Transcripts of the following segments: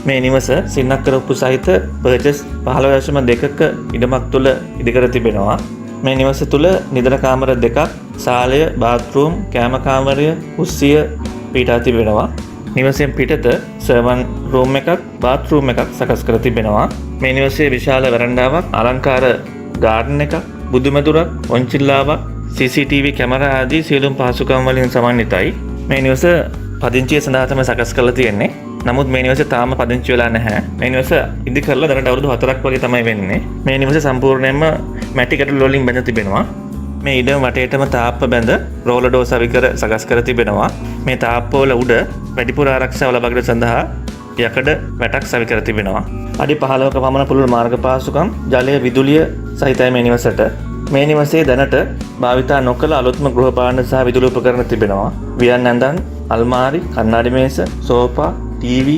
මේ නිවස සින්නක්කර ඔප්පු සහිත පර්චස් 15.2ක ඉඩමක් තුළ ඉදිකර තිබෙනවා. මේ නිවස තුළ නිදන කාමර දෙකක්, සාලය, බාත්රූම්, කෑම කාමරය, කුස්සිය පිහිටා තිබෙනවා. නිවසෙන් පිටත සර්වන් රූම් එකක්, බාත්රූම් එකක් සකස් කර තිබෙනවා. මේ නිවසේ විශාල වරණ්ඩාවක්, අලංකාර ගාඩන් එකක්, බුදුමැදුරක්, ඔන්චිල්ලාවක්, CCTV කැමරා ආදී සියලුම පහසුකම් වලින් සමන්විතයි. මේ නිවස පදිංචිය සඳහා තමයි සකස් කරලා තියෙන්නේ. නමුත් මේ නිවස තාම පදිංචි වෙලා නැහැ. මේ නිවස ඉදි කරලා දැනට අවුරුදු 4ක් වගේ තමයි වෙන්නේ. මේ නිවස සම්පූර්ණයෙන්ම මැටි කැටළු වලින් බැඳ තිබෙනවා. මේ ඉඩම වටේටම තාප්ප බැඳ රෝලර් ඩෝර් සවිකර සකස් කර තිබෙනවා. මේ තාප්ප වල උඩ වැඩිපුර ආරක්ෂාව ලබා ගැනීම සඳහා යකඩ වැටක් සවිකර තිබෙනවා. අඩි 15ක පමණ පුළුල් මාර්ග පාසුකම්, ජලය, විදුලිය සහිතයි මේ නිවසට. මේ නිවසේ දැනට භාවිතා නොකළ අලුත්ම ගෘහ පාලන සහ විදුලි උපකරණ තිබෙනවා. වියන් ඇඳන්, අල්මාරි, කණ්ණාඩි මේස, sofa, TV,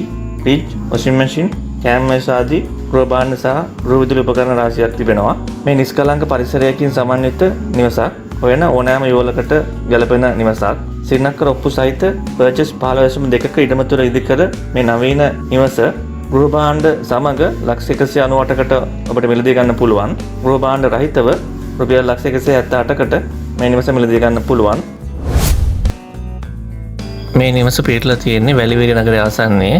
fridge, washing machine, කෑම මේස ආදී ගෘහ භාණ්ඩ සහ ගෘහ විදුලි උපකරණ රාශියක් තිබෙනවා. මේ නිෂ්කලංක පරිසරයකින් සමන්විත නිවසක් හොයන ඕනෑම යුවලකට ගැලපෙන නිවසක්. සින්නක්කර ඔප්පු සහිත පර්චස් 15.2ක ඉඩම තුළ ඉදිකර මේ නවීන නිවස ගෘහ භාණ්ඩ සමග ලක්ෂ 198කට ඔබට මිලදී ගන්න පුළුවන්. ගෘහ භාණ්ඩ රහිතව රුපියල් ලක්ෂ 178කට මේ නිවස මිලදී ගන්න පුළුවන්. මේ නිවස පිහිටලා තියෙන්නේ වැලිවේරිය නගරය ආසන්නයේ.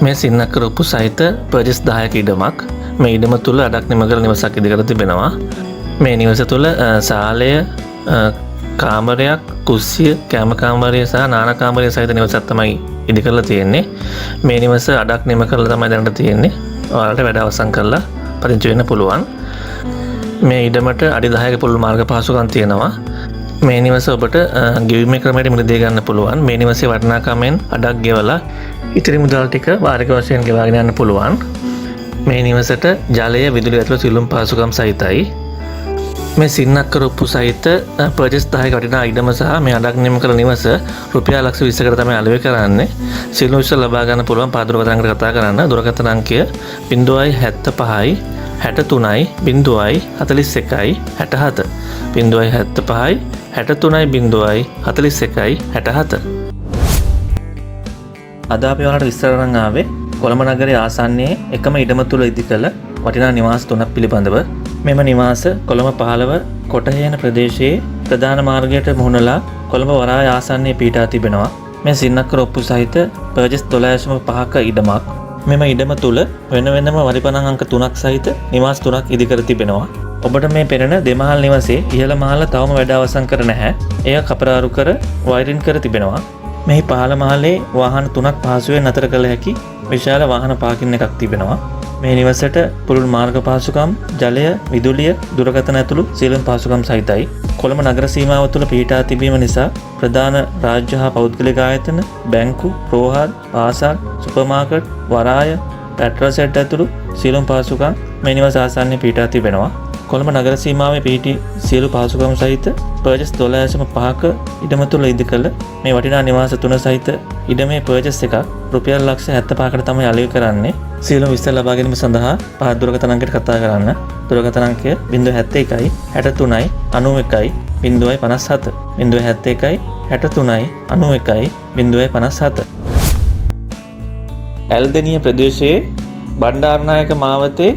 මේ සින්නක්කර ඔප්පු සහිත පර්චස් 10ක ඉඩමක්. මේ ඉඩම තුල අඩක් නිමකල නිවසක් ඉදිකර තිබෙනවා. මේ නිවස තුල සාලය, කාමරයක්, කුස්සිය, කෑම කාමරය සහ නාන කාමරය සහිත නිවසක් තමයි ඉදිකරලා තියෙන්නේ. මේ නිවස අඩක් නිම කරලා තමයි දැනට තියෙන්නේ. ඔයාලට වැඩ අවසන් කරලා පදිංචි වෙන්න පුළුවන්. මේ ඉඩමට අඩි 10ක පුළුල් මාර්ග පහසුකම් තියෙනවා. මේ නිවස ඔබට ගෙවීමේ ක්‍රමයට මිලදී ගන්න පුළුවන්. මේ නිවසේ වටිනාකමෙන් අඩක් ගෙවලා ඉතිරි මුදල් ටික වාරික වශයෙන් ගෙවාගෙන යන්න පුළුවන්. මේ නිවසට ජලය, විදුලිය ඇතුළු සියලුම පහසුකම් සහිතයි. මේ සින්නක්කර ඔප්පු සහිත පර්චස් 10ක වටිනා ඉඩම සහ මේ අඩක් නිම කළ නිවස රුපියල් ලක්ෂ 20කට තමයි අලෙවි කරන්නේ. සියලුම විස්තර ලබා ගන්න පුළුවන් පාදුරකථනයකට කතා කරන්න. දුරකථන අංකය 075 63 041 67 075 63 041 67. අද අපි ඔයාලට විස්තර කරන්න ආවේ කොළඹ නගරයේ ආසන්නයේ එකම ඉඩම තුල ඉදිකළ වටිනා නිවාස තුනක් පිළිබඳව. මෙම නිවාස කොළඹ 15 කොටහේන ප්‍රදේශයේ ප්‍රධාන මාර්ගයට මුහුණලා කොළඹ වරාය ආසන්නයේ පිහිටා තිබෙනවා. මේ සින්නක්කර ඔප්පු සහිත පර්චස් 12.5ක ඉඩමක්. මෙම ඉඩම තුල වෙන වෙනම වරිපණන් අංක 3ක් සහිත නිවාස 3ක් ඉදිකර තිබෙනවා. ඔබට මේ පෙනෙන දෙමහල් නිවසේ ඉහළ මහල තවම වැඩ අවසන් කර නැහැ. එය කපරාරු කර වයරින් කර තිබෙනවා. මෙහි පහළ මහලේ වාහන 3ක් පහසුවෙන් නතර කළ හැකි විශාල වාහන පාකින් එකක් තිබෙනවා. මේ නිවසට පුළුල් මාර්ග පහසුකම්, ජලය, විදුලිය, දුරකථන ඇතුළු සියලුම පහසුකම් සහිතයි. කොළඹ නගර සීමාව තුළ පිහිටා තිබීම නිසා ප්‍රධාන රාජ්‍ය හා පෞද්ගලික ආයතන, බැංකු, රෝහල්, පාසල්, සුපර් මාකට්, වරාය, පෙට්‍රල් සෙට් ඇතුළු සියලුම පහසුකම් මේ නිවස ආසන්නයේ පිහිටා තිබෙනවා. කොළඹ නගර සීමාවේ පිහිටි සියලු පහසුකම් සහිත පර්චස් 12.5ක ඉඩම තුළ ඉදිකළ මේ වටිනා නිවාස තුන සහිත ඉඩමේ පර්චස් එකක් රුපියල් ලක්ෂ 75කට තමයි අලෙවි කරන්නේ. සියලුම විස්තර ලබා ගැනීම සඳහා පහත් දුරකථන අංකයට කතා කරන්න. දුරකථන අංකය 071 63 91 057 071 63 91 057. ඇල්දෙනිය ප්‍රදේශයේ බණ්ඩාරනායක මාවතේ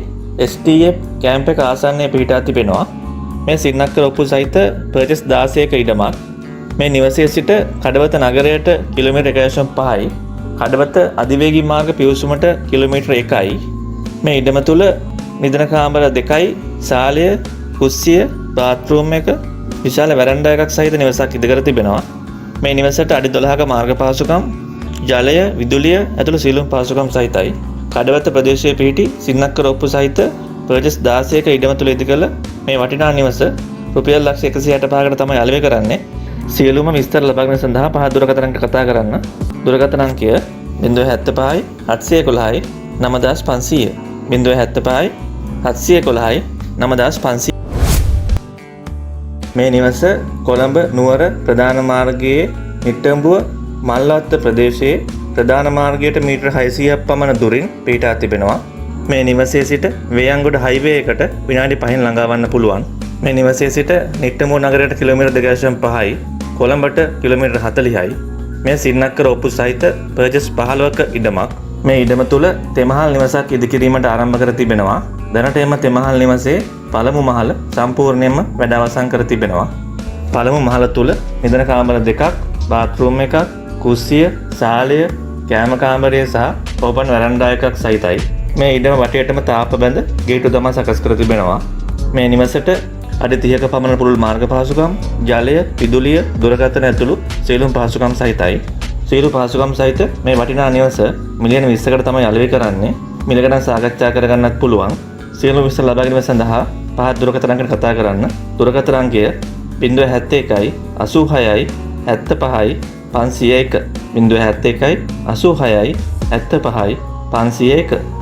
STF කැම්ප් එක ආසන්නයේ පිහිටා තිබෙනවා. මේ සින්නක්කර ඔප්පු සහිත පර්චස් 16ක ඉඩමක්. මේ නිවසේ සිට කඩවත නගරයට කිලෝමීටර් 1.5යි. කඩවත අධිවේගී මාර්ග පිවිසුමට කිලෝමීටර් 1යි. මේ ඉඩම තුල නිදන කාමර 2යි, සාලය, කුස්සිය, බාත්රූම් එක, විශාල වරණ්ඩා එකක් සහිත නිවසක් ඉදිකර තිබෙනවා. මේ නිවසට අඩි 12ක මාර්ග පහසුකම්, ජලය, විදුලිය ඇතුළු සියලුම පහසුකම් සහිතයි. කඩවත ප්‍රදේශයේ පිහිටි සින්නක්කර ඔප්පු සහිත පර්චස් 16ක ඉඩම තුල ඉදිකළ මේ වටිනා නිවස රුපියල් ලක්ෂ 165කට තමයි අලෙවි කරන්නේ. සියලුම විස්තර ලබා ගැනීම සඳහා පහත් දුරකථන අංකයට කතා කරන්න. දුරකථන අංකය 075 711 9500 075 711 9500. මේ නිවස කොළඹ නුවර ප්‍රධාන මාර්ගයේ නිට්ටඹුව මල්වත්ත ප්‍රදේශයේ ප්‍රධාන මාර්ගයට මීටර් 600ක් පමණ දුරින් පිහිටා තිබෙනවා. මේ නිවසේ සිට වේයන්ගොඩ හයිවේ එකට විනාඩි 5න් ළඟාවන්න පුළුවන්. මේ නිවසේ සිට නිට්ටඹුව නගරයට කිලෝමීටර් 2.5යි, කොළඹට කිලෝමීටර් 40යි. මේ සින්නක්කර ඔප්පු සහිත පර්චස් 15ක ඉඩමක්. මේ ඉඩම තුළ තෙමහල් නිවසක් ඉදිකිරීමට ආරම්භ කර තිබෙනවා. දැනට එම තෙමහල් නිවසේ පළමු මහල සම්පූර්ණයෙන්ම වැඩ අවසන් කර තිබෙනවා. පළමු මහල තුළ නිදන කාමර දෙකක්, බාත්රූම් එකක්, කුස්සිය, සාලය, කෑම කාමරය සහ ඕපන් වරන්ඩා එකක් සහිතයි. මේ ඉඩම වටේටම තාප බැඳ ගේට්ටු දමා සකස් කර තිබෙනවා. මේ නිවසට අඩි 30ක පමණ පුළුල් මාර්ග පහසුකම්, ජලය, විදුලිය, දුරකථන ඇතුළු සියලුම පහසුකම් සහිතයි. සියලු පහසුකම් සහිත මේ වටිනා නිවස මිලියන 20කට තමයි අලෙවි කරන්නේ. මිල ගණන් සාකච්ඡා කරගන්නත් පුළුවන්. සියලු විස්තර ලබා ගැනීම සඳහා පහත් දුරකථන අංකයට කතා කරන්න. දුරකථන අංකය 071 86 75 501 071 86 75 501